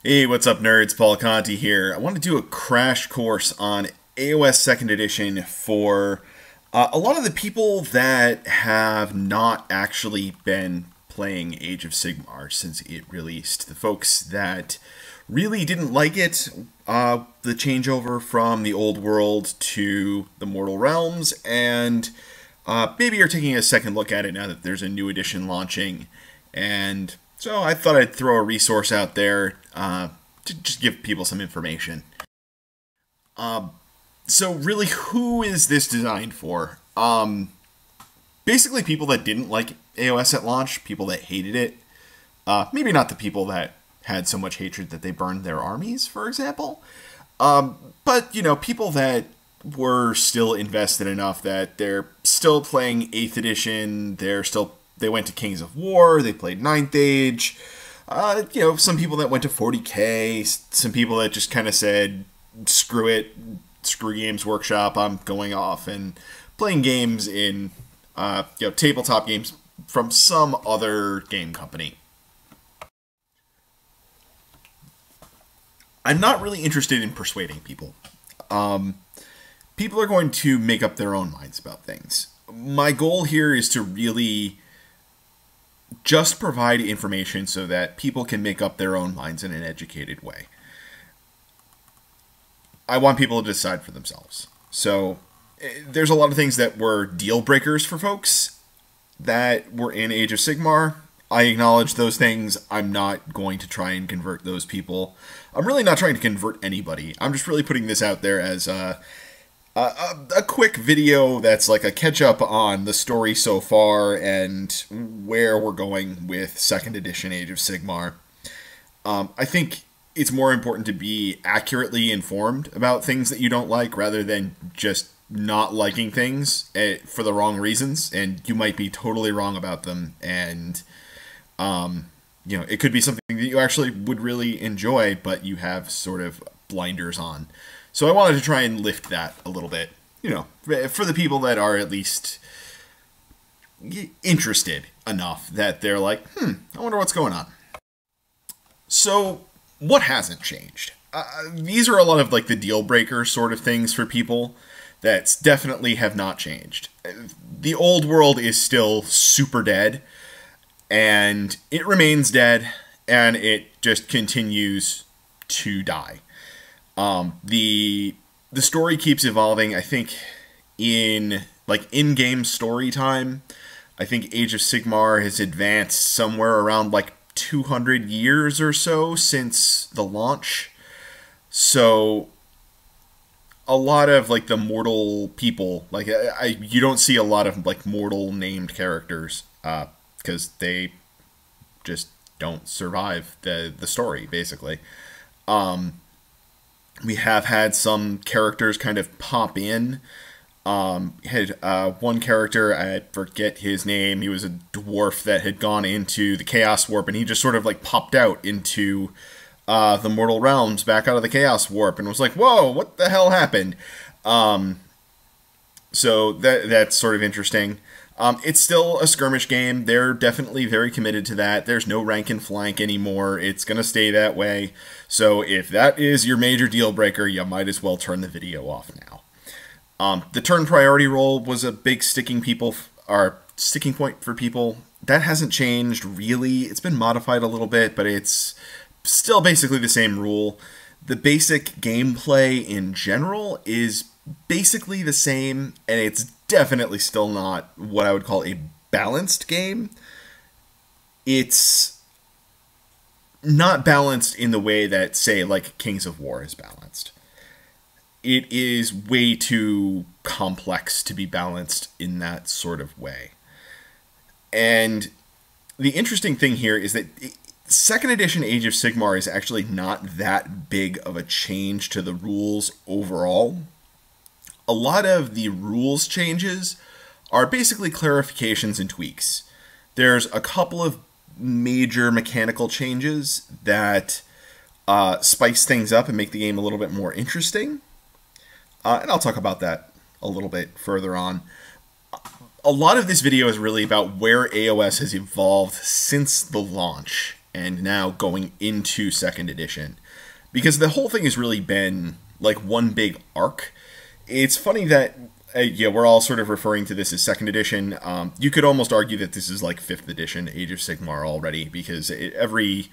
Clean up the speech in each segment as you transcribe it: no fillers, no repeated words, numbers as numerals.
Hey, what's up nerds? Paul Conti here. I want to do a crash course on AoS 2nd Edition for a lot of the people that have not actually been playing Age of Sigmar since it released. The folks that really didn't like it, the changeover from the old world to the mortal realms, and maybe you're taking a second look at it now that there's a new edition launching. And so I thought I'd throw a resource out there to just give people some information. So really, who is this designed for? Basically people that didn't like AoS at launch, people that hated it. Maybe not the people that had so much hatred that they burned their armies, for example. But, you know, people that were still invested enough that they're still playing 8th edition, they went to Kings of War, they played 9th Age, you know, some people that went to 40k, some people that just kind of said, screw it, screw Games Workshop, I'm going off and playing games in, you know, tabletop games from some other game company. I'm not really interested in persuading people. People are going to make up their own minds about things. My goal here is to really just provide information so that people can make up their own minds in an educated way. I want people to decide for themselves. So there's a lot of things that were deal breakers for folks that were in Age of Sigmar. I acknowledge those things. I'm not going to try and convert those people. I'm really not trying to convert anybody. I'm just really putting this out there as a quick video that's like a catch-up on the story so far and where we're going with 2nd edition Age of Sigmar. I think it's more important to be accurately informed about things that you don't like rather than just not liking things for the wrong reasons, and you might be totally wrong about them, and you know, it could be something that you actually would really enjoy, but you have sort of blinders on. So I wanted to try and lift that a little bit, you know, for the people that are at least interested enough that they're like, I wonder what's going on. So what hasn't changed? These are a lot of like the deal breaker sort of things for people that definitely have not changed. The old world is still super dead, and it remains dead, and it just continues to die. The story keeps evolving. I think in like in-game story time, I think Age of Sigmar has advanced somewhere around like 200 years or so since the launch. So a lot of like the mortal people, like you don't see a lot of like mortal named characters because they just don't survive the story, basically. We have had some characters kind of pop in. Had one character, I forget his name, he was a dwarf that had gone into the Chaos Warp, and he just sort of like popped out into the Mortal Realms back out of the Chaos Warp, and was like, whoa, what the hell happened? So that's sort of interesting. It's still a skirmish game. They're definitely very committed to that. There's no rank and flank anymore. It's going to stay that way. So if that is your major deal breaker, you might as well turn the video off now. The turn priority roll was a big sticking point for people. That hasn't changed really. It's been modified a little bit, but it's still basically the same rule. The basic gameplay in general is basically the same, and it's definitely still not what I would call a balanced game. It's not balanced in the way that, say, like Kings of War is balanced. It is way too complex to be balanced in that sort of way. And the interesting thing here is that 2nd edition Age of Sigmar is actually not that big of a change to the rules overall. A lot of the rules changes are basically clarifications and tweaks. There's a couple of major mechanical changes that spice things up and make the game a little bit more interesting. And I'll talk about that a little bit further on. A lot of this video is really about where AoS has evolved since the launch and now going into second edition, because the whole thing has really been like one big arc. It's funny that yeah, we're all sort of referring to this as second edition. You could almost argue that this is like fifth edition Age of Sigmar already, because every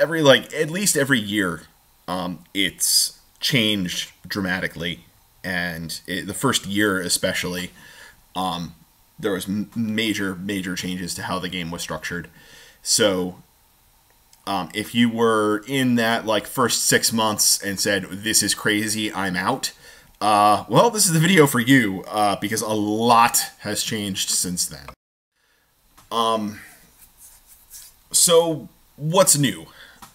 like at least every year, it's changed dramatically, and the first year especially, there was major changes to how the game was structured. So if you were in that like first 6 months and said, this is crazy, I'm out, well, this is the video for you, because a lot has changed since then. So what's new?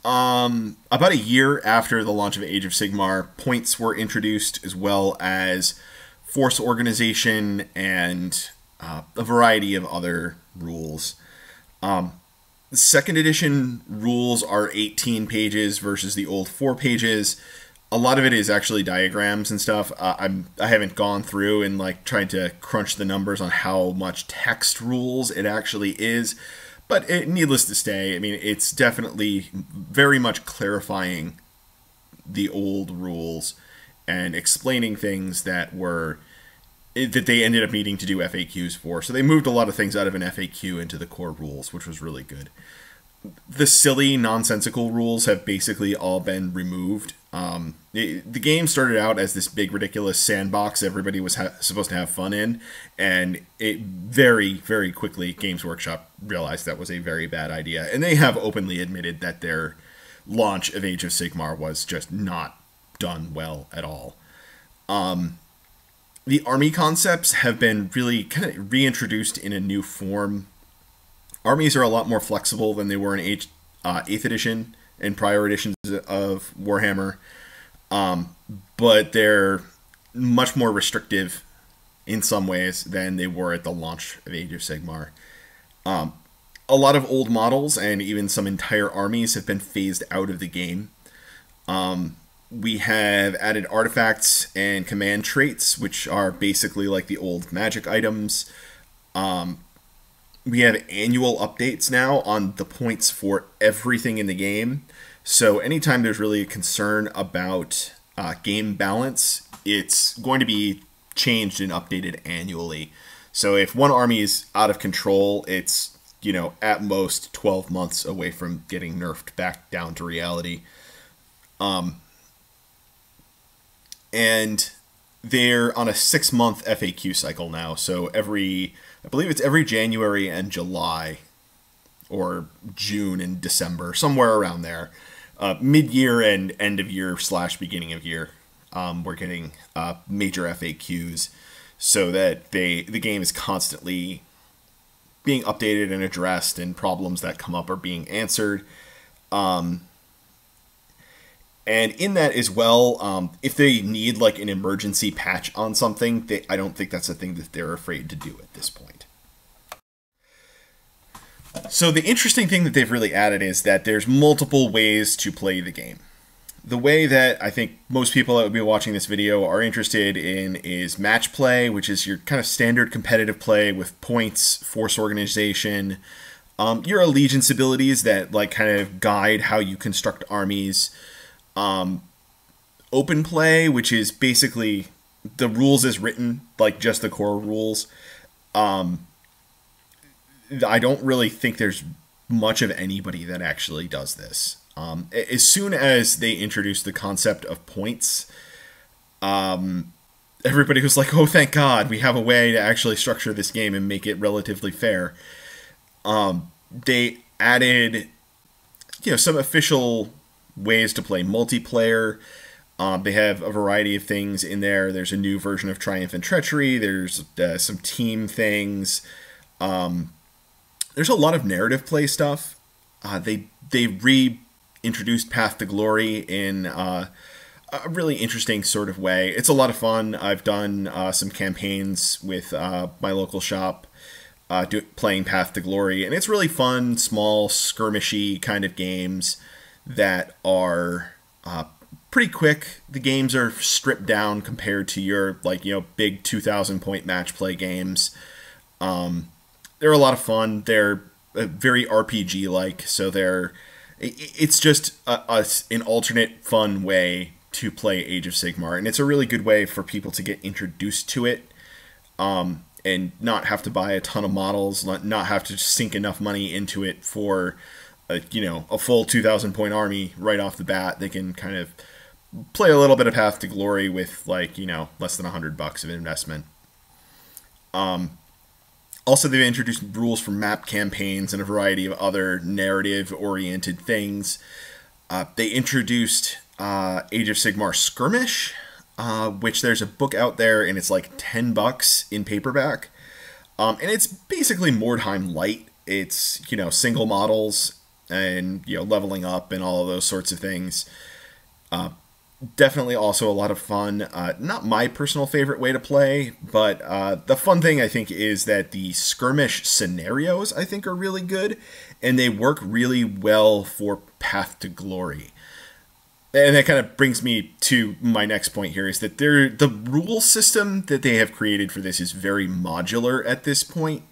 About a year after the launch of Age of Sigmar, points were introduced, as well as force organization and a variety of other rules. The second edition rules are 18 pages versus the old 4 pages. A lot of it is actually diagrams and stuff. I haven't gone through and like tried to crunch the numbers on how much text rules it actually is, but needless to say, I mean, it's definitely very much clarifying the old rules and explaining things that they ended up needing to do FAQs for. So they moved a lot of things out of an FAQ into the core rules, which was really good. The silly, nonsensical rules have basically all been removed. The game started out as this big, ridiculous sandbox everybody was supposed to have fun in, and it very, very quickly, Games Workshop realized that was a very bad idea, and they have openly admitted that their launch of Age of Sigmar was just not done well at all. The army concepts have been really kind of reintroduced in a new form. Armies are a lot more flexible than they were in 8th edition and prior editions of Warhammer, but they're much more restrictive in some ways than they were at the launch of Age of Sigmar. A lot of old models and even some entire armies have been phased out of the game. We have added artifacts and command traits, which are basically like the old magic items. We have annual updates now on the points for everything in the game. So anytime there's really a concern about game balance, it's going to be changed and updated annually. So if one army is out of control, it's, you know, at most 12 months away from getting nerfed back down to reality. And they're on a 6-month FAQ cycle now. So I believe it's every January and July, or June and December, somewhere around there. Mid-year and end-of-year / beginning of year, we're getting major FAQs, so that the game is constantly being updated and addressed, and problems that come up are being answered. And in that as well, if they need like an emergency patch on something, I don't think that's a thing that they're afraid to do at this point. So the interesting thing that they've really added is that there's multiple ways to play the game. The way that I think most people that would be watching this video are interested in is match play, which is your kind of standard competitive play with points, force organization, your allegiance abilities that like kind of guide how you construct armies. Open play, which is basically the rules as written, like just the core rules. I don't really think there's much of anybody that actually does this. As soon as they introduced the concept of points, everybody was like, oh, thank God, we have a way to actually structure this game and make it relatively fair. They added, you know, some official ways to play multiplayer. They have a variety of things in there. There's a new version of Triumph and Treachery. There's some team things. There's a lot of narrative play stuff. They reintroduced Path to Glory in a really interesting sort of way. It's a lot of fun. I've done some campaigns with my local shop playing Path to Glory, and it's really fun, small, skirmishy kind of games that are pretty quick. The games are stripped down compared to your, like, you know, big 2,000 point match play games. They're a lot of fun. They're very RPG-like. So it's just an alternate fun way to play Age of Sigmar, and it's a really good way for people to get introduced to it, and not have to buy a ton of models, not have to sink enough money into it for a full 2,000 point army right off the bat. They can kind of play a little bit of Path to Glory with less than $100 of investment. Also, they've introduced rules for map campaigns and a variety of other narrative-oriented things. They introduced Age of Sigmar Skirmish, which there's a book out there, and it's like $10 in paperback. And it's basically Mordheim Light. It's, single models and, leveling up and all of those sorts of things. Definitely also a lot of fun. Not my personal favorite way to play, but the fun thing, I think, is that the skirmish scenarios, I think, are really good, and they work really well for Path to Glory. And that kind of brings me to my next point here, is that the rule system that they have created for this is very modular at this point.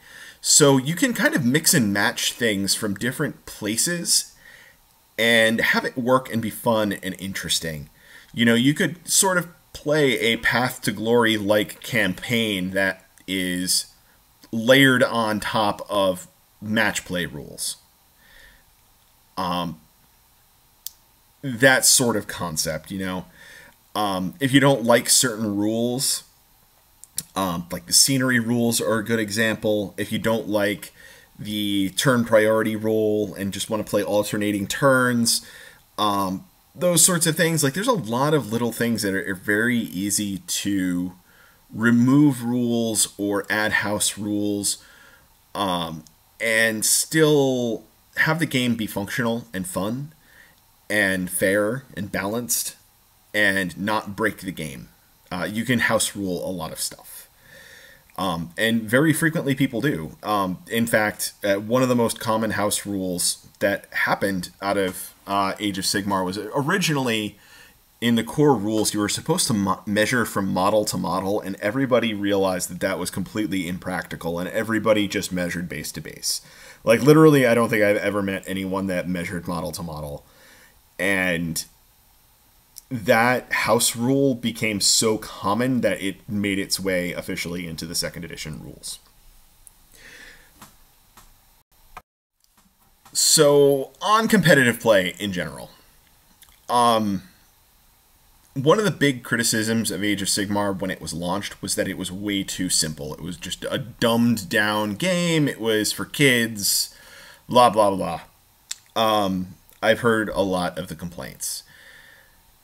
So you can kind of mix and match things from different places and have it work and be fun and interesting. You could sort of play a Path to Glory-like campaign that is layered on top of match play rules. That sort of concept, if you don't like certain rules, like the scenery rules are a good example. If you don't like the turn priority rule and just want to play alternating turns, those sorts of things, like there's a lot of little things that are very easy to remove rules or add house rules, and still have the game be functional and fun and fair and balanced and not break the game. You can house rule a lot of stuff. And very frequently people do. In fact, one of the most common house rules that happened out of Age of Sigmar was originally in the core rules, you were supposed to measure from model to model, and everybody realized that that was completely impractical, and everybody just measured base to base. Like, literally, I don't think I've ever met anyone that measured model to model. And that house rule became so common that it made its way officially into the 2nd edition rules. So, on competitive play in general, one of the big criticisms of Age of Sigmar when it was launched was that it was way too simple. It was just a dumbed down game. It was for kids, blah, blah, blah. I've heard a lot of the complaints.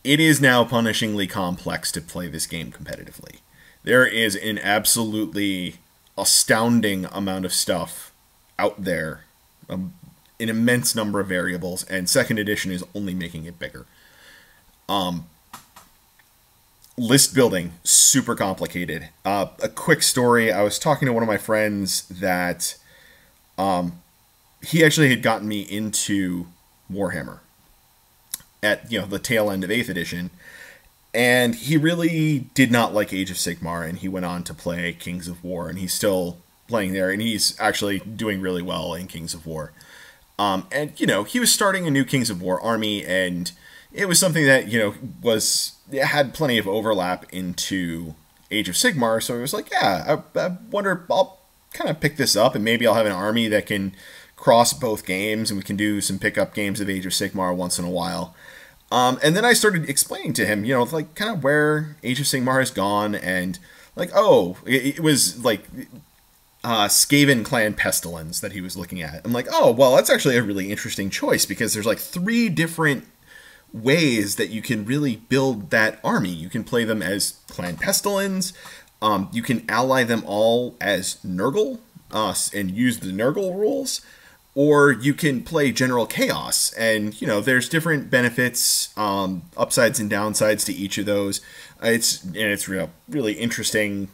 It is now punishingly complex to play this game competitively. There is an absolutely astounding amount of stuff out there, an immense number of variables, and 2nd edition is only making it bigger. List building, super complicated. A quick story, I was talking to one of my friends that he actually had gotten me into Warhammer at the tail end of 8th edition, and he really did not like Age of Sigmar, and he went on to play Kings of War, and he's still playing there, and he's actually doing really well in Kings of War. And he was starting a new Kings of War army, and it was something that had plenty of overlap into Age of Sigmar, so it was like, yeah, I wonder, I'll kind of pick this up, and maybe I'll have an army that can cross both games, and we can do some pickup games of Age of Sigmar once in a while. And then I started explaining to him, like kind of where Age of Sigmar has gone, and like, it was like Skaven Clan Pestilence that he was looking at. I'm like, oh, well, that's actually a really interesting choice, because there's like 3 different ways that you can really build that army. You can play them as Clan Pestilence, you can ally them all as Nurgle, and use the Nurgle rules, or you can play General Chaos, and there's different benefits, upsides and downsides to each of those. It's really interesting,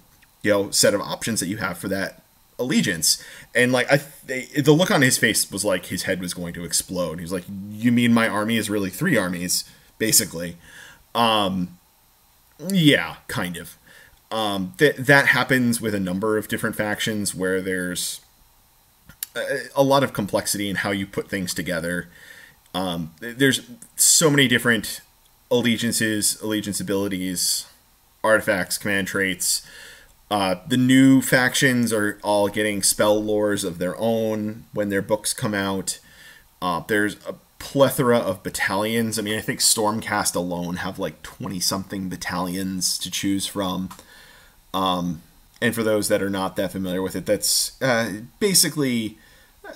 set of options that you have for that allegiance. And like the look on his face was like his head was going to explode. He was like, "You mean my army is really 3 armies, basically?" Yeah, kind of. That happens with a number of different factions where there's a lot of complexity in how you put things together. There's so many different allegiance abilities, artifacts, command traits. The new factions are all getting spell lores of their own when their books come out. There's a plethora of battalions. I mean, I think Stormcast alone have like 20-something battalions to choose from. And for those that are not that familiar with it, that's basically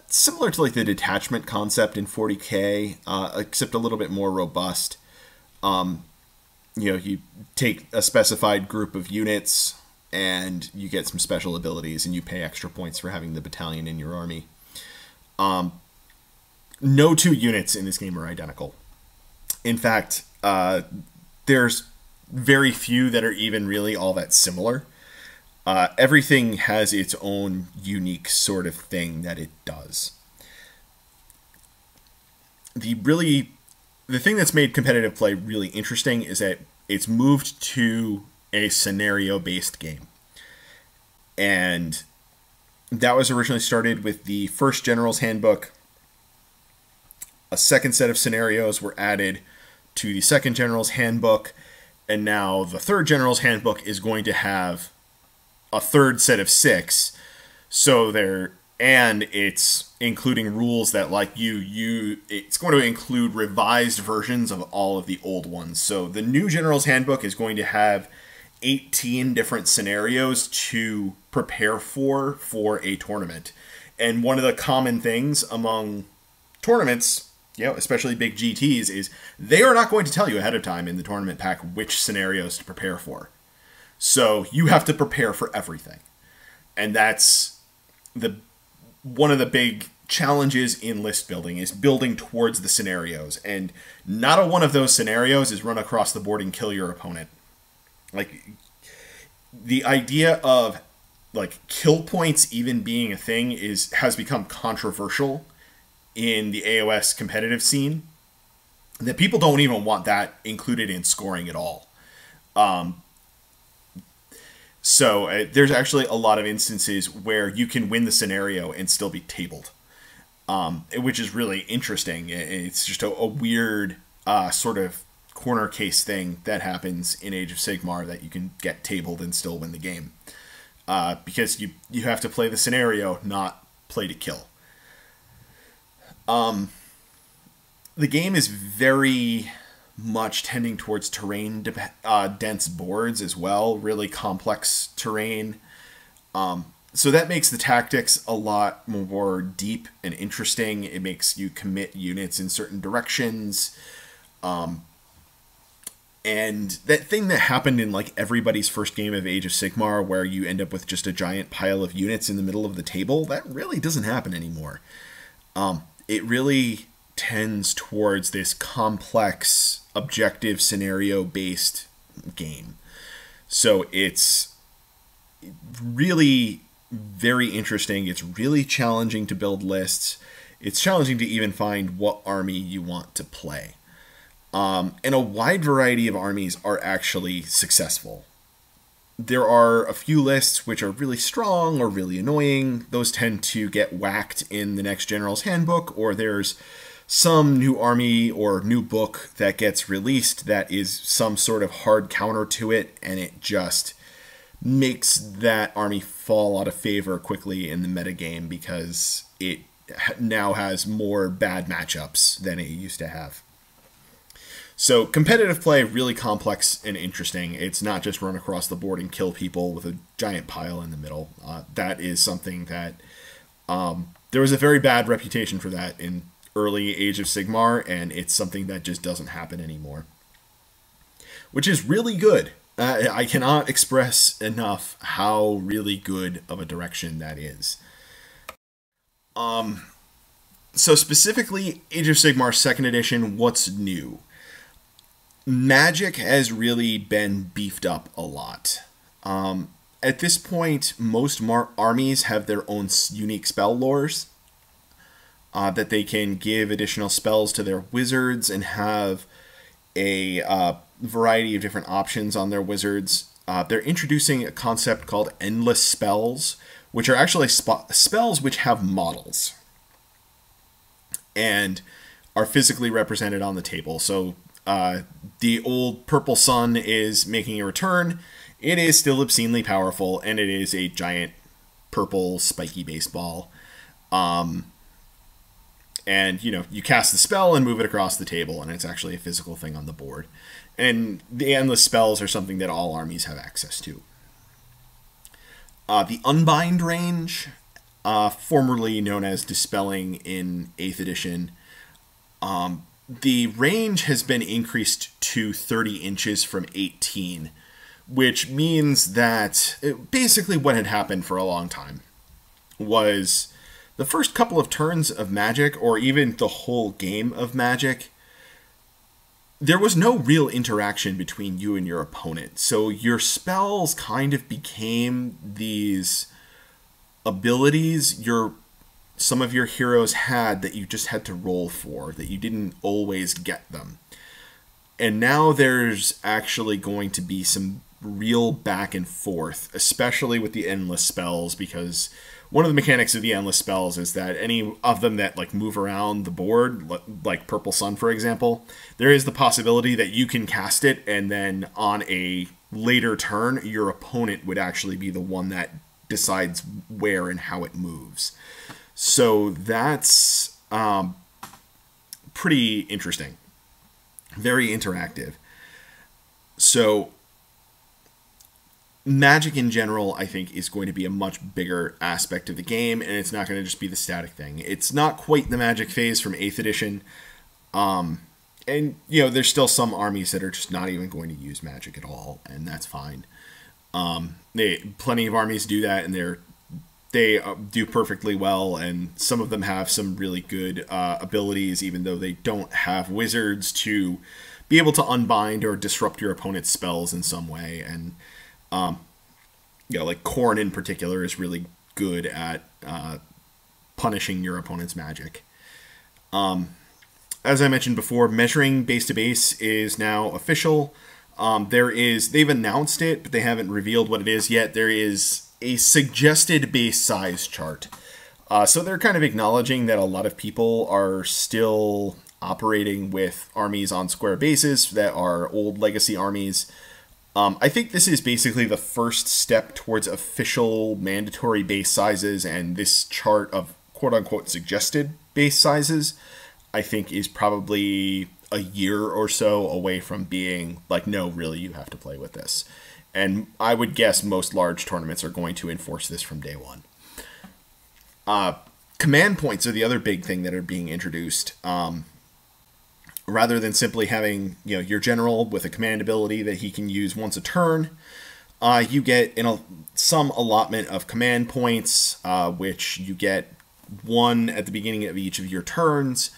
similar to like the detachment concept in 40K, except a little bit more robust. You take a specified group of units and you get some special abilities and you pay extra points for having the battalion in your army. No two units in this game are identical. In fact, there's very few that are even really all that similar. Everything has its own unique sort of thing that it does. The thing that's made competitive play really interesting is that it's moved to a scenario-based game. And that was originally started with the first General's Handbook. A second set of scenarios were added to the second General's Handbook. And now the third General's Handbook is going to have a third set of 6. And it's including rules that it's going to include revised versions of all of the old ones. So the new General's Handbook is going to have 18 different scenarios to prepare for a tournament. And one of the common things among tournaments, especially big GTs, is they are not going to tell you ahead of time in the tournament pack which scenarios to prepare for. So you have to prepare for everything. And that's one of the big challenges in list building, is building towards the scenarios. And not a one of those scenarios is run across the board and kill your opponent. Like, the idea of like kill points even being a thing has become controversial in the AoS competitive scene. That people don't even want that included in scoring at all. So there's actually a lot of instances where you can win the scenario and still be tabled, which is really interesting. It's just a weird sort of corner case thing that happens in Age of Sigmar, that you can get tabled and still win the game. Because you have to play the scenario, not play to kill. The game is very much tending towards terrain dense boards as well, really complex terrain. So that makes the tactics a lot more deep and interesting. It makes you commit units in certain directions. And that thing that happened in like everybody's first game of Age of Sigmar, where you end up with just a giant pile of units in the middle of the table, that really doesn't happen anymore. It really tends towards this complex, objective, scenario-based game. So it's really very interesting. It's really challenging to build lists. It's challenging to even find what army you want to play. And a wide variety of armies are actually successful. There are a few lists which are really strong or really annoying. Those tend to get whacked in the next General's Handbook, or there's some new army or new book that gets released that is some sort of hard counter to it, and it just makes that army fall out of favor quickly in the metagame because it now has more bad matchups than it used to have. So competitive play, really complex and interesting. It's not just run across the board and kill people with a giant pile in the middle. That is something that there was a very bad reputation for that in early Age of Sigmar, and it's something that just doesn't happen anymore, which is really good. I cannot express enough how really good of a direction that is. So specifically, Age of Sigmar 2nd edition, what's new? Magic has really been beefed up a lot. At this point, most armies have their own unique spell lores that they can give additional spells to their wizards and have a variety of different options on their wizards. They're introducing a concept called endless spells, which are actually spells which have models and are physically represented on the table. So the old Purple Sun is making a return. It is still obscenely powerful, and it is a giant purple spiky baseball. And, you know, you cast the spell and move it across the table, and it's actually a physical thing on the board. And the endless spells are something that all armies have access to. The Unbind range, formerly known as Dispelling in 8th edition, the range has been increased to 30 inches from 18, which means that basically what had happened for a long time was the first couple of turns of Magic, or even the whole game of Magic, there was no real interaction between you and your opponent. So your spells kind of became these abilities some of your heroes had that you just had to roll for, that you didn't always get them. And now there's actually going to be some real back and forth, especially with the endless spells, because one of the mechanics of the endless spells is that any of them that like move around the board, like Purple Sun, for example, there is the possibility that you can cast it, and then on a later turn, your opponent would actually be the one that decides where and how it moves. So that's pretty interesting. Very interactive. So Magic in general, I think, is going to be a much bigger aspect of the game, and it's not going to just be the static thing. It's not quite the Magic phase from 8th edition, and, you know, there's still some armies that are just not even going to use Magic at all, and that's fine. Plenty of armies do that, and they do perfectly well, and some of them have some really good abilities, even though they don't have wizards to be able to unbind or disrupt your opponent's spells in some way, and you know, like Khorne in particular is really good at punishing your opponent's magic. As I mentioned before, measuring base to base is now official. They've announced it, but they haven't revealed what it is yet. There is a suggested base size chart. So they're kind of acknowledging that a lot of people are still operating with armies on square bases that are old legacy armies. I think this is basically the first step towards official mandatory base sizes, and this chart of quote-unquote suggested base sizes, I think, is probably a year or so away from being like, no, really, you have to play with this. And I would guess most large tournaments are going to enforce this from day one. Command points are the other big thing that are being introduced. Rather than simply having, you know, your general with a command ability that he can use once a turn, you get some allotment of command points, which you get one at the beginning of each of your turns.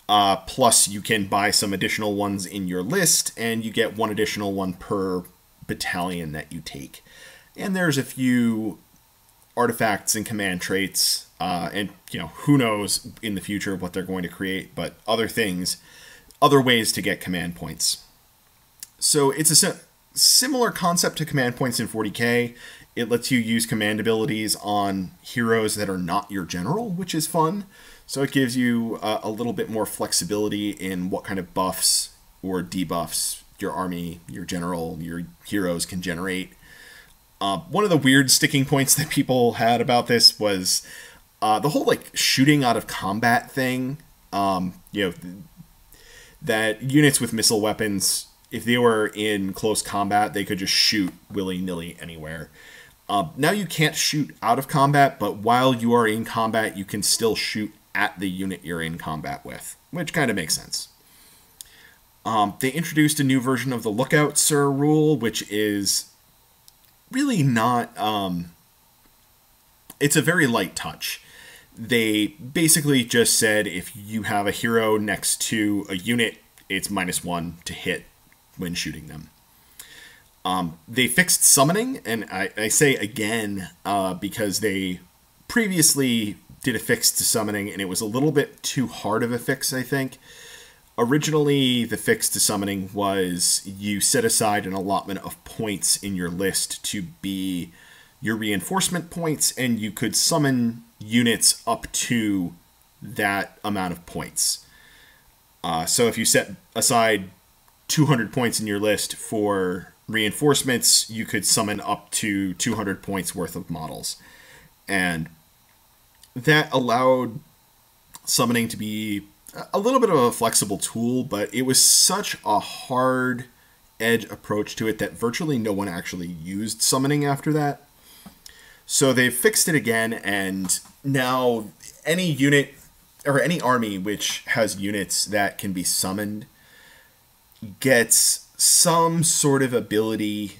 Plus, you can buy some additional ones in your list, and you get one additional one per battalion that you take. And there's a few artifacts and command traits, and, you know, who knows in the future what they're going to create, but other ways to get command points. So it's a similar concept to command points in 40k. It lets you use command abilities on heroes that are not your general, which is fun. So it gives you a little bit more flexibility in what kind of buffs or debuffs your army, your general, your heroes can generate. One of the weird sticking points that people had about this was the whole like shooting out of combat thing. You know, that units with missile weapons, if they were in close combat, they could just shoot willy-nilly anywhere. Now you can't shoot out of combat, but while you are in combat, you can still shoot at the unit you're in combat with, which kind of makes sense. They introduced a new version of the Lookout Sir rule, which is really not... it's a very light touch. They basically just said if you have a hero next to a unit, it's -1 to hit when shooting them. They fixed summoning, and I say again because they previously did a fix to summoning, and it was a little bit too hard of a fix, I think. Originally, the fix to summoning was you set aside an allotment of points in your list to be your reinforcement points, and you could summon units up to that amount of points. So if you set aside 200 points in your list for reinforcements, you could summon up to 200 points worth of models. And that allowed summoning to be a little bit of a flexible tool, but it was such a hard edge approach to it that virtually no one actually used summoning after that. So they've fixed it again, and now any unit or any army which has units that can be summoned gets some sort of ability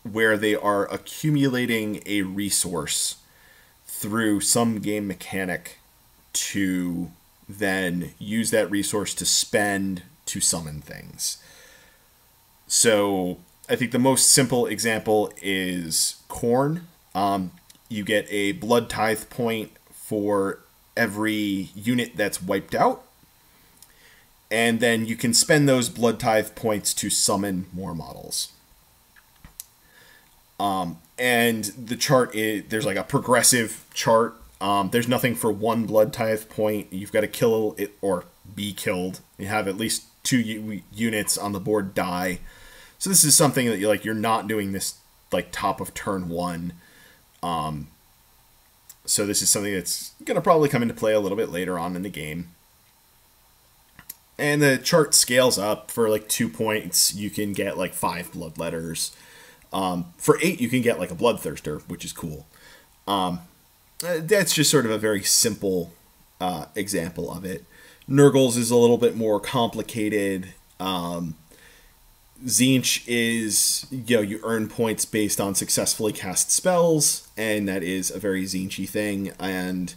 where they are accumulating a resource through some game mechanic to then use that resource to spend to summon things. So I think the most simple example is Khorne. You get a blood tithe point for every unit that's wiped out, and then you can spend those blood tithe points to summon more models. And the chart is, there's like a progressive chart. There's nothing for one blood tithe point. You've got to kill it or be killed. You have at least 2 units on the board die. So this is something that you're not doing this like top of turn 1. So this is something that's going to probably come into play a little bit later on in the game. And the chart scales up. For like 2 points, you can get like 5 bloodletters. For 8, you can get like a bloodthirster, which is cool. That's just sort of a very simple example of it. Nurgle's is a little bit more complicated. Tzeentch is, you earn points based on successfully cast spells, and that is a very Tzeentchy thing. And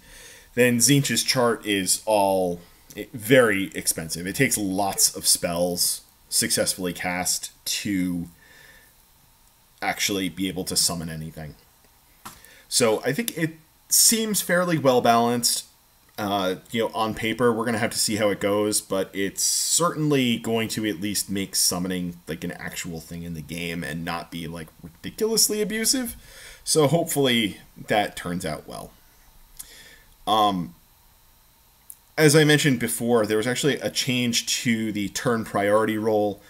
then Tzeentch's chart is all very expensive. It takes lots of spells successfully cast to actually be able to summon anything. So I think it seems fairly well balanced. On paper, we're going to have to see how it goes, but it's certainly going to at least make summoning like an actual thing in the game and not be like ridiculously abusive. So hopefully that turns out well. As I mentioned before, there was actually a change to the turn priority roll.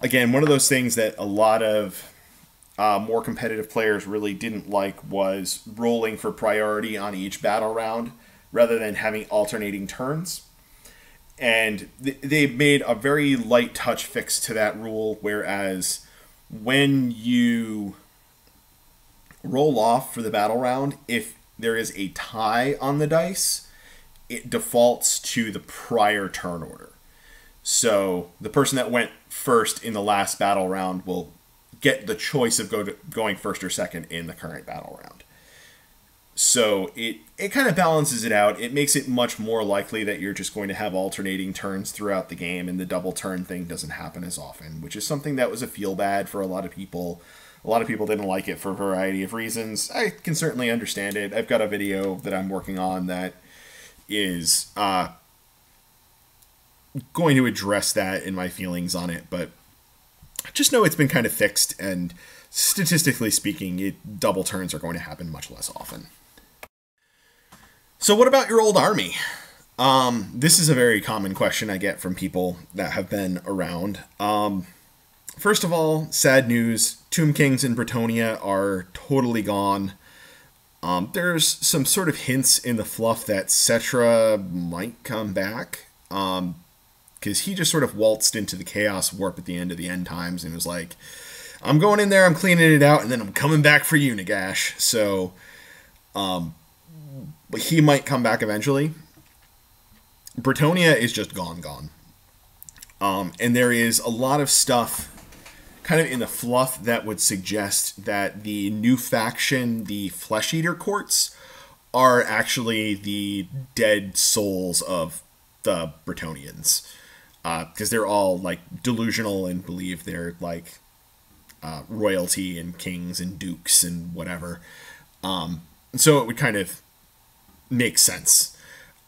Again, one of those things that a lot of more competitive players really didn't like was rolling for priority on each battle round, rather than having alternating turns. And they made a very light touch fix to that rule, whereas when you roll off for the battle round, if there is a tie on the dice, it defaults to the prior turn order. So the person that went first in the last battle round will get the choice of going first or second in the current battle round. So it kind of balances it out. It makes it much more likely that you're just going to have alternating turns throughout the game, and the double turn thing doesn't happen as often, which is something that was a feel bad for a lot of people. A lot of people didn't like it for a variety of reasons. I can certainly understand it. I've got a video that I'm working on that is going to address that in my feelings on it, but just know it's been kind of fixed, and statistically speaking, double turns are going to happen much less often. So what about your old army? This is a very common question I get from people that have been around. First of all, sad news. Tomb Kings in Bretonnia are totally gone. There's some sort of hints in the fluff that Cetra might come back. Because he just sort of waltzed into the Chaos Warp at the end of the End Times and was like, I'm going in there, I'm cleaning it out, and then I'm coming back for you, Nagash. So, but he might come back eventually. Bretonnia is just gone. And there is a lot of stuff kind of in the fluff that would suggest that the new faction, the Flesh Eater Courts, are actually the dead souls of the Bretonians. Because they're all like delusional and believe they're like royalty and kings and dukes and whatever. So it would kind of make sense.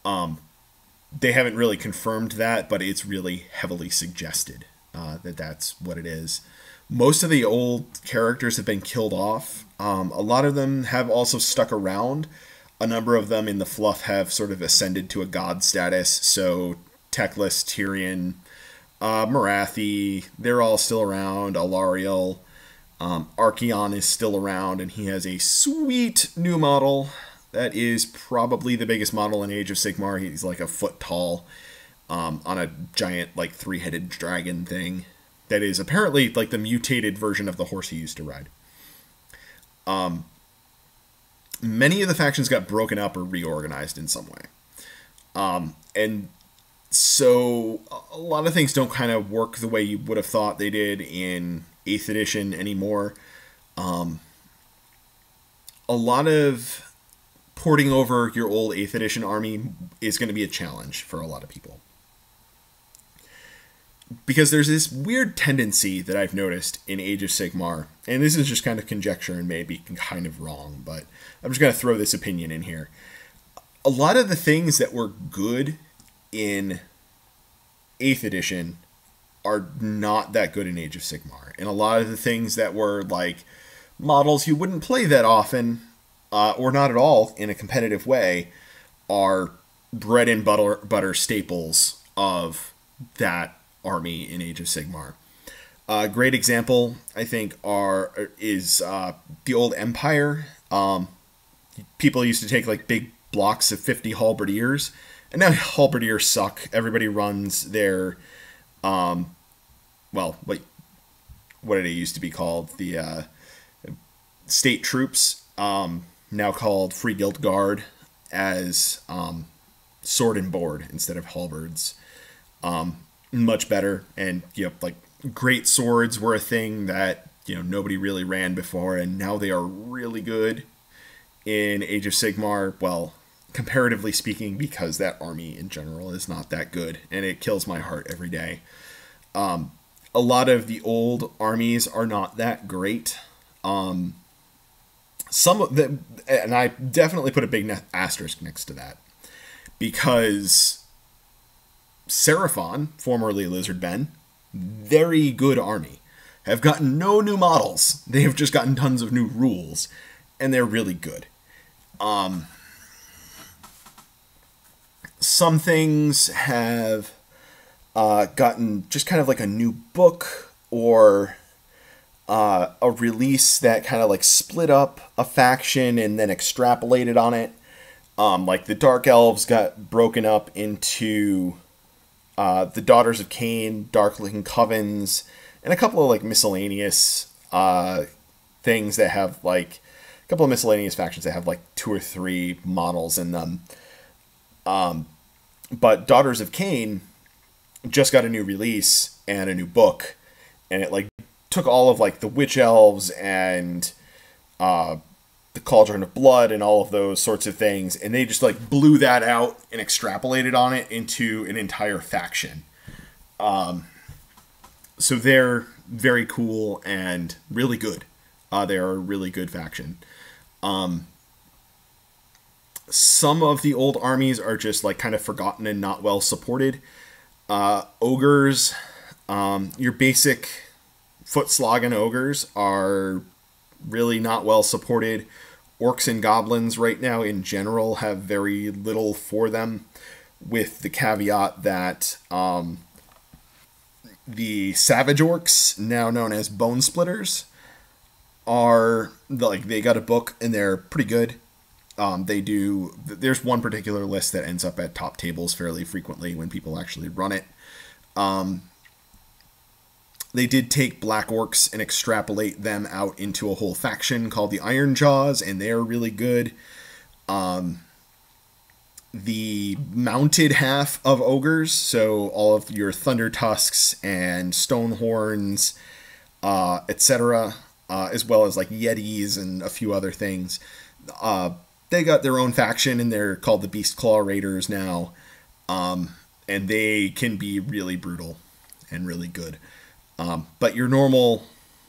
They haven't really confirmed that, but it's really heavily suggested that that's what it is. Most of the old characters have been killed off. A lot of them have also stuck around. A number of them in the fluff have sort of ascended to a god status. So Teclis, Tyrion, Marathi, they're all still around. Alariel, Archeon is still around, and he has a sweet new model that is probably the biggest model in Age of Sigmar. He's like a foot tall, on a giant like 3-headed dragon thing that is apparently like the mutated version of the horse he used to ride. Many of the factions got broken up or reorganized in some way. And so a lot of things don't kind of work the way you would have thought they did in 8th edition anymore. A lot of porting over your old 8th edition army is going to be a challenge for a lot of people. Because there's this weird tendency that I've noticed in Age of Sigmar, and this is just kind of conjecture and maybe kind of wrong, but I'm just going to throw this opinion in here. A lot of the things that were good in 8th edition are not that good in Age of Sigmar. And a lot of the things that were like models you wouldn't play that often, or not at all in a competitive way, are bread and butter staples of that army in Age of Sigmar. A great example, I think, is the old Empire. People used to take like big blocks of 50 halberdiers, and now halberdiers suck. Everybody runs their, well, what did it used to be called? The state troops, now called Free Guild Guard, as sword and board instead of halberds. Much better, and like great swords were a thing that nobody really ran before, and now they are really good in Age of Sigmar. Well, comparatively speaking, because that army in general is not that good, and it kills my heart every day. A lot of the old armies are not that great. Some of them, and I definitely put a big asterisk next to that, because Seraphon, formerly Lizardmen, very good army, have gotten no new models. They have just gotten tons of new rules, and they're really good. Some things have gotten just kind of like a new book, or a release that kind of like split up a faction and then extrapolated on it. Like the Dark Elves got broken up into the Daughters of Cain, Darkling Covens, and a couple of like miscellaneous things that have like a couple of miscellaneous factions that have like 2 or 3 models in them. But Daughters of Cain just got a new release and a new book, and it like took all of like the Witch Elves and the Cauldron of Blood and all of those sorts of things, and they just like blew that out and extrapolated on it into an entire faction. So they're very cool and really good. They're a really good faction. Some of the old armies are just like kind of forgotten and not well supported. Ogres, your basic foot slogging ogres are really not well supported. Orcs and goblins right now in general have very little for them, with the caveat that the Savage Orcs, now known as Bone Splitters, are like, they got a book and they're pretty good. There's one particular list that ends up at top tables fairly frequently when people actually run it. They did take Black Orcs and extrapolate them out into a whole faction called the Iron Jaws, and they're really good. The mounted half of ogres, so all of your Thunder Tusks and Stonehorns, etc., as well as like Yetis and a few other things, they got their own faction, and they're called the Beast Claw Raiders now, and they can be really brutal and really good. But your normal,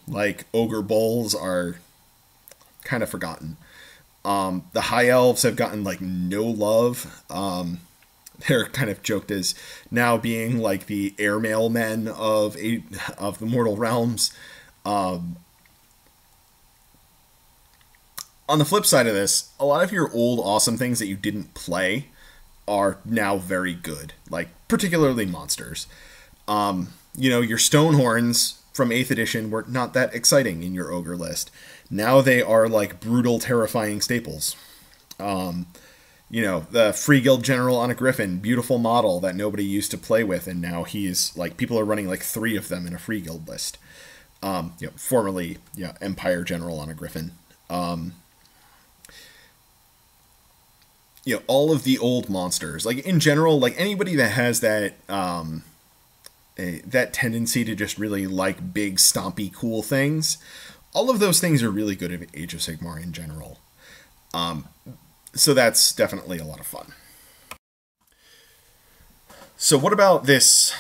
like, ogre bulls are kind of forgotten. The High Elves have gotten, like, no love. They're kind of joked as now being, like, the airmail men of the Mortal Realms. On the flip side of this, a lot of your old awesome things that you didn't play are now very good, like particularly monsters. You know, your Stonehorns from 8th edition were not that exciting in your ogre list. Now they are like brutal, terrifying staples. You know, the Free Guild General on a Griffin, beautiful model that nobody used to play with, and now he's like, people are running like 3 of them in a Free Guild list. You know, formerly, yeah, Empire General on a Griffin. You know, all of the old monsters, like in general, like anybody that has that that tendency to just really like big, stompy, cool things, all of those things are really good at Age of Sigmar in general. So that's definitely a lot of fun. So what about this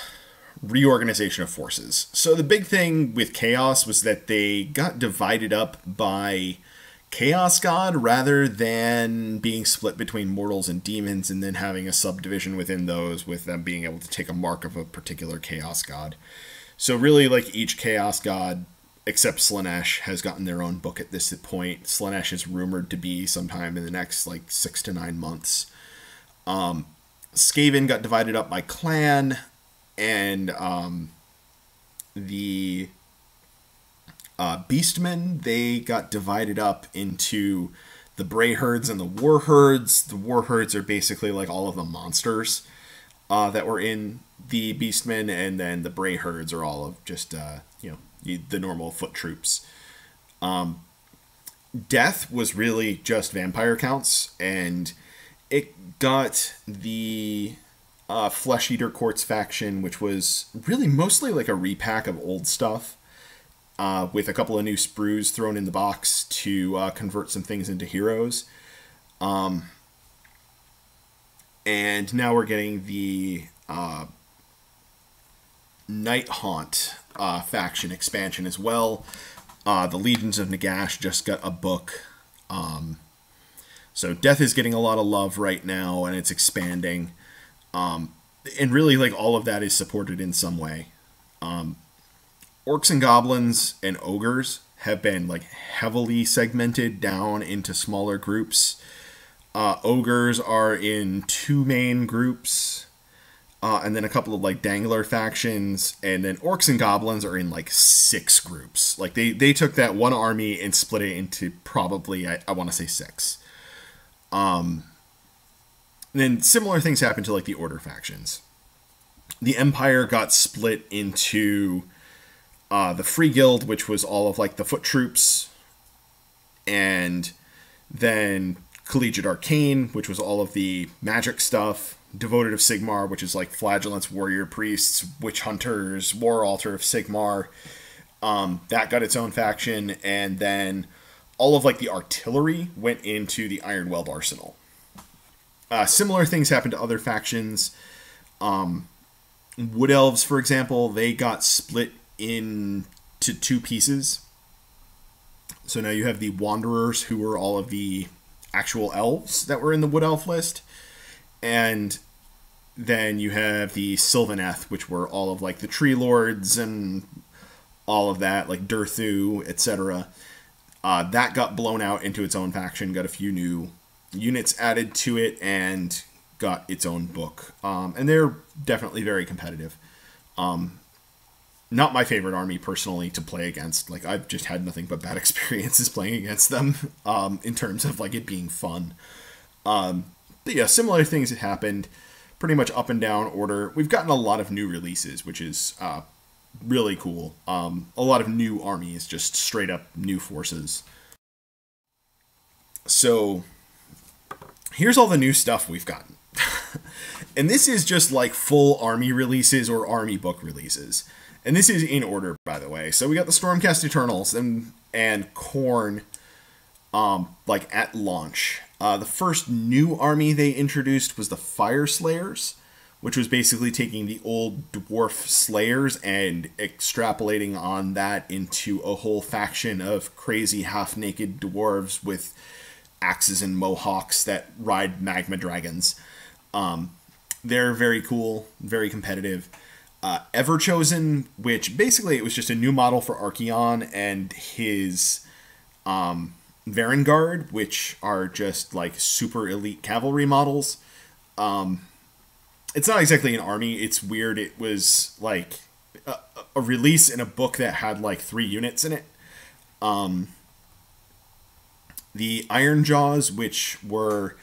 reorganization of forces? So the big thing with Chaos was that they got divided up by Chaos God rather than being split between mortals and demons and then having a subdivision within those with them being able to take a mark of a particular Chaos God. So really, like, each Chaos God except Slaanesh has gotten their own book at this point. Slaanesh is rumored to be sometime in the next like 6 to 9 months. Skaven got divided up by clan, and the Beastmen, they got divided up into the Bray Herds and the War Herds. The War Herds are basically like all of the monsters that were in the Beastmen, and then the Bray Herds are all of just you know, the normal foot troops. Death was really just vampire counts, and it got the Flesh Eater Courts faction, which was really mostly like a repack of old stuff, with a couple of new sprues thrown in the box to convert some things into heroes. And now we're getting the Night Haunt faction expansion as well. The Legions of Nagash just got a book. So Death is getting a lot of love right now, and it's expanding. And really, like, all of that is supported in some way. Orcs and Goblins and Ogres have been, like, heavily segmented down into smaller groups. Ogres are in 2 main groups. And then a couple of, like, Dangler factions, and then Orcs and Goblins are in, like, 6 groups. Like, they took that one army and split it into probably, I want to say 6. And then similar things happened to, like, the Order factions. The Empire got split into the Free Guild, which was all of, like, the foot troops, and then Collegiate Arcane, which was all of the magic stuff, Devoted of Sigmar, which is like Flagellants, Warrior Priests, Witch Hunters, War Altar of Sigmar. That got its own faction, and then all of like the artillery went into the Ironweld Arsenal. Similar things happened to other factions. Wood Elves, for example, they got split into 2 pieces. So now you have the Wanderers, who were all of the actual elves that were in the Wood Elf list. And then you have the Sylvaneth, which were all of like the Tree Lords and all of that, like Durthu, etc. That got blown out into its own faction, got a few new units added to it, and got its own book. And they're definitely very competitive. Not my favorite army, personally, to play against. Like, I've just had nothing but bad experiences playing against them, in terms of like it being fun. But yeah, similar things have happened pretty much up and down order. We've gotten a lot of new releases, which is really cool. A lot of new armies, just straight up new forces. So here's all the new stuff we've gotten. And this is just like full army releases or army book releases. And this is in order, by the way. So we got the Stormcast Eternals and Khorne like at launch. The first new army they introduced was the Fire Slayers, which was basically taking the old dwarf slayers and extrapolating on that into a whole faction of crazy half-naked dwarves with axes and mohawks that ride magma dragons. They're very cool, very competitive. Everchosen, which basically it was just a new model for Archeon and his Varangard, which are just like super elite cavalry models. It's not exactly an army. It's weird. It was like a release in a book that had like 3 units in it. The Iron Jaws, which were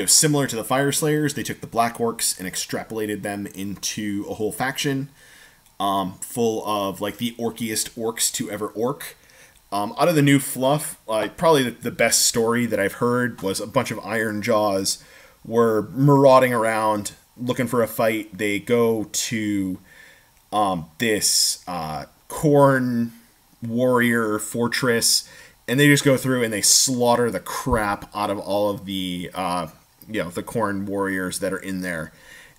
similar to the Fire Slayers, they took the Black Orcs and extrapolated them into a whole faction full of like the orkiest orcs to ever orc. Out of the new fluff, probably the best story that I've heard was a bunch of Iron Jaws were marauding around looking for a fight. They go to this Khorne warrior fortress, and they just go through and they slaughter the crap out of all of the the Khorne warriors that are in there.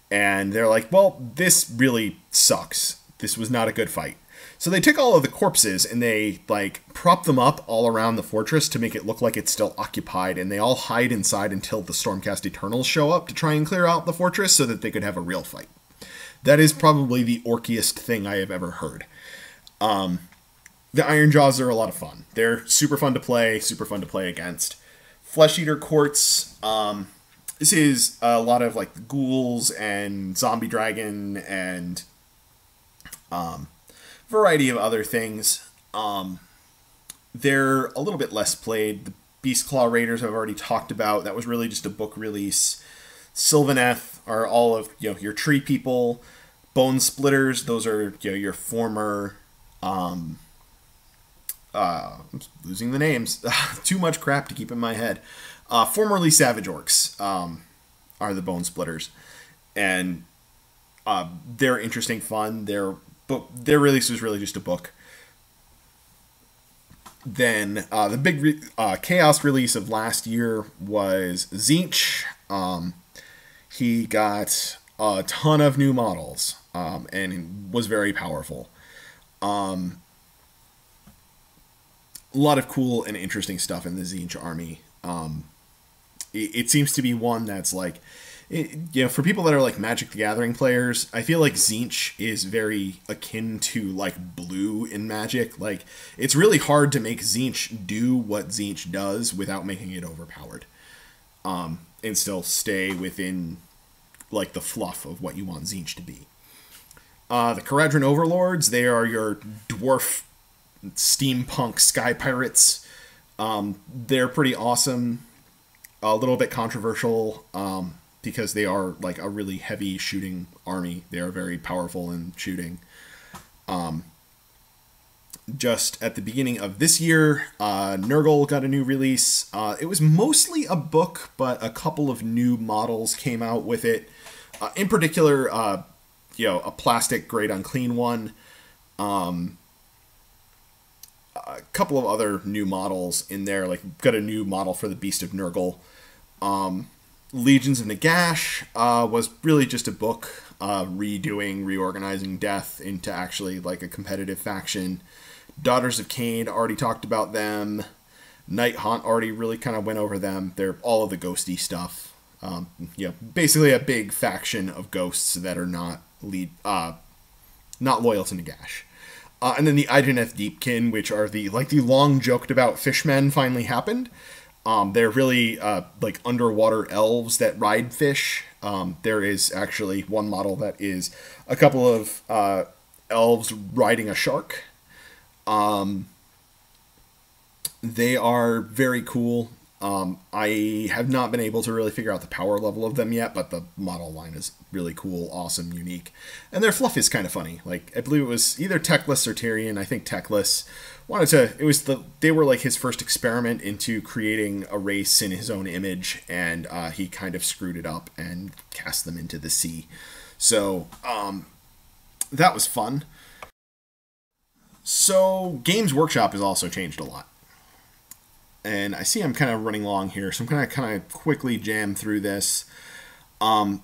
And they're like, well, this really sucks. This was not a good fight. So they took all of the corpses and they like prop them up all around the fortress to make it look like it's still occupied, and they all hide inside until the Stormcast Eternals show up to try and clear out the fortress so that they could have a real fight. That is probably the orkiest thing I have ever heard. The Iron Jaws are a lot of fun. They're super fun to play against. Flesh Eater Courts. This is a lot of like ghouls and zombie dragon and variety of other things. They're a little bit less played. The Beast Claw Raiders I've already talked about. That was really just a book release. Sylvaneth are all of your tree people. Bone Splitters, those are your former I'm losing the names. Too much crap to keep in my head. Formerly Savage Orcs are the Bone Splitters, and they're interesting, fun. Their release was really just a book. Then the big Chaos release of last year was Tzeentch. He got a ton of new models and was very powerful. A lot of cool and interesting stuff in the Tzeentch army. It seems to be one that's like, for people that are like Magic the Gathering players, I feel like Tzeentch is very akin to like blue in Magic. Like, it's really hard to make Tzeentch do what Tzeentch does without making it overpowered, and still stay within like the fluff of what you want Tzeentch to be. The Caradhran Overlords, they are your dwarf steampunk sky pirates. They're pretty awesome. A little bit controversial because they are like a really heavy shooting army. They are very powerful in shooting. Just at the beginning of this year, Nurgle got a new release. It was mostly a book, but a couple of new models came out with it. In particular, a plastic grade unclean one. A couple of other new models in there, like got a new model for the Beast of Nurgle. Legions of Nagash was really just a book reorganizing Death into actually like a competitive faction. Daughters of Cain, already talked about them. Night Haunt, already really kind of went over them. They're all of the ghosty stuff. Basically a big faction of ghosts that are not loyal to Nagash. And then the Idoneth Deepkin, which are the long joked about fishmen, finally happened. They're really like underwater elves that ride fish. There is actually one model that is a couple of elves riding a shark. They are very cool. I have not been able to really figure out the power level of them yet, but the model line is really cool, awesome, unique. And their fluff is kind of funny. Like, I believe it was either Teclis or Tyrion. I think Teclis they were like his first experiment into creating a race in his own image, and he kind of screwed it up and cast them into the sea. So, that was fun. So, Games Workshop has also changed a lot. And I see I'm kind of running long here, so I'm going to kind of quickly jam through this.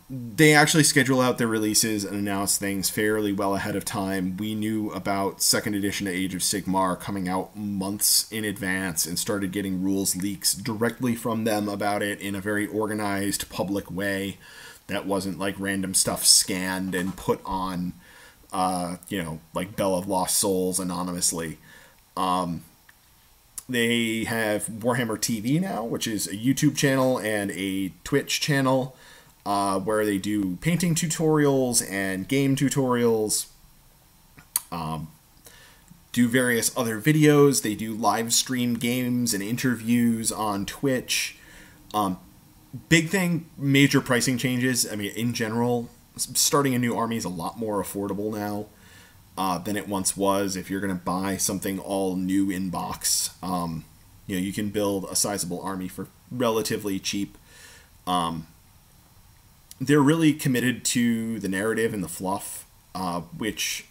They actually schedule out their releases and announce things fairly well ahead of time. We knew about 2nd edition of Age of Sigmar coming out months in advance and started getting rules leaks directly from them about it in a very organized, public way that wasn't like random stuff scanned and put on, like Bell of Lost Souls anonymously. They have Warhammer TV now, which is a YouTube channel and a Twitch channel where they do painting tutorials and game tutorials, do various other videos. They do live stream games and interviews on Twitch. Big thing, major pricing changes. I mean, in general, starting a new army is a lot more affordable now than it once was. If you're going to buy something all new in box, you can build a sizable army for relatively cheap. They're really committed to the narrative and the fluff, which,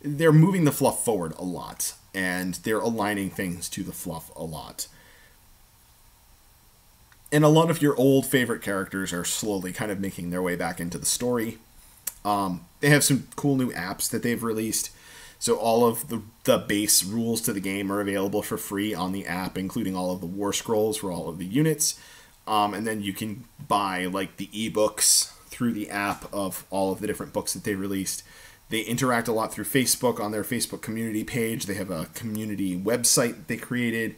they're moving the fluff forward a lot, and they're aligning things to the fluff a lot. And a lot of your old favorite characters are slowly kind of making their way back into the story. They have some cool new apps that they've released. So all of the base rules to the game are available for free on the app, including all of the war scrolls for all of the units. And then you can buy like the ebooks through the app of all of the different books that they released. They interact a lot through Facebook on their Facebook community page. They have a community website that they created.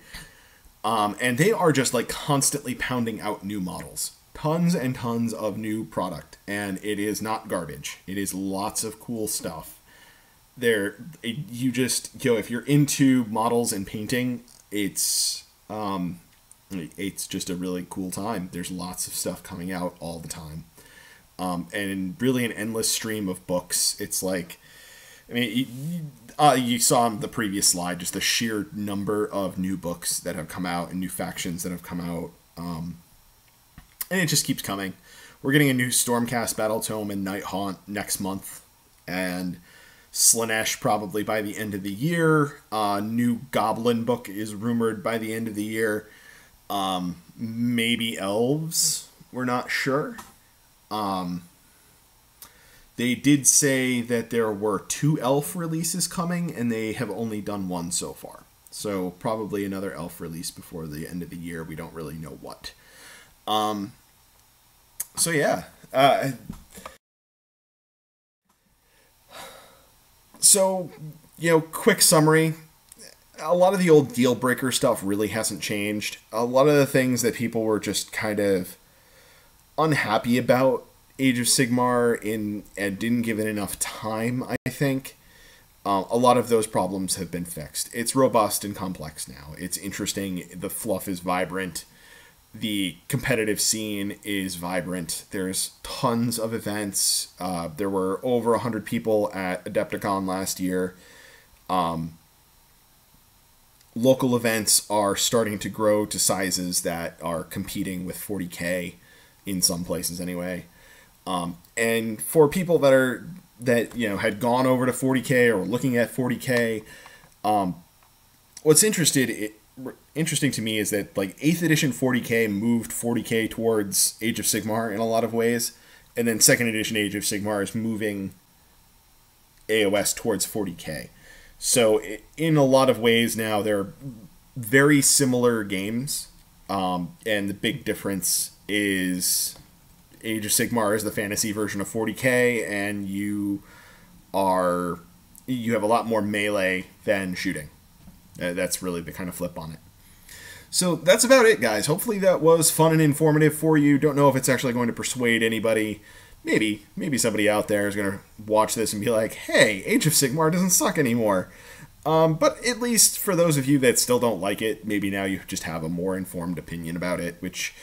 And they are just like constantly pounding out new models. Tons and tons of new product. And it is not garbage. It is lots of cool stuff. If you're into models and painting, it's just a really cool time. There's lots of stuff coming out all the time. And really an endless stream of books. It's like, I mean, you saw on the previous slide just the sheer number of new books that have come out and new factions that have come out. And it just keeps coming. We're getting a new Stormcast Battle Tome and Night Haunt next month. And Slaanesh probably by the end of the year. New Goblin book is rumored by the end of the year. Maybe Elves. We're not sure. They did say that there were 2 elf releases coming, and they have only done 1 so far. So probably another elf release before the end of the year. We don't really know what. So yeah. Quick summary. A lot of the old deal breaker stuff really hasn't changed. A lot of the things that people were just kind of unhappy about Age of Sigmar and didn't give it enough time, I think. A lot of those problems have been fixed. It's robust and complex now. It's interesting. The fluff is vibrant. The competitive scene is vibrant. There's tons of events. There were over 100 people at Adepticon last year. Local events are starting to grow to sizes that are competing with 40K in some places anyway. And for people that had gone over to 40K or were looking at 40K, what's interesting to me is that like 8th edition 40K moved 40K towards Age of Sigmar in a lot of ways, and then 2nd edition Age of Sigmar is moving AoS towards 40K. So in a lot of ways now they're very similar games, and the big difference is Age of Sigmar is the fantasy version of 40K, and you have a lot more melee than shooting. That's really the kind of flip on it. So that's about it, guys. Hopefully that was fun and informative for you. Don't know if it's actually going to persuade anybody. Maybe somebody out there is going to watch this and be like, hey, Age of Sigmar doesn't suck anymore. But at least for those of you that still don't like it, maybe now you just have a more informed opinion about it, which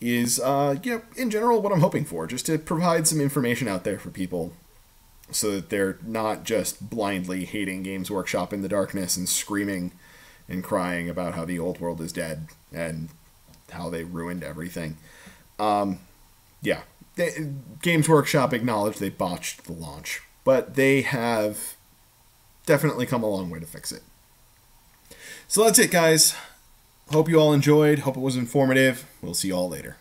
is, in general what I'm hoping for, just to provide some information out there for people so that they're not just blindly hating Games Workshop in the darkness and screaming and crying about how the old world is dead and how they ruined everything. Games Workshop acknowledged they botched the launch, but they have definitely come a long way to fix it. So that's it, guys. Hope you all enjoyed. Hope it was informative. We'll see you all later.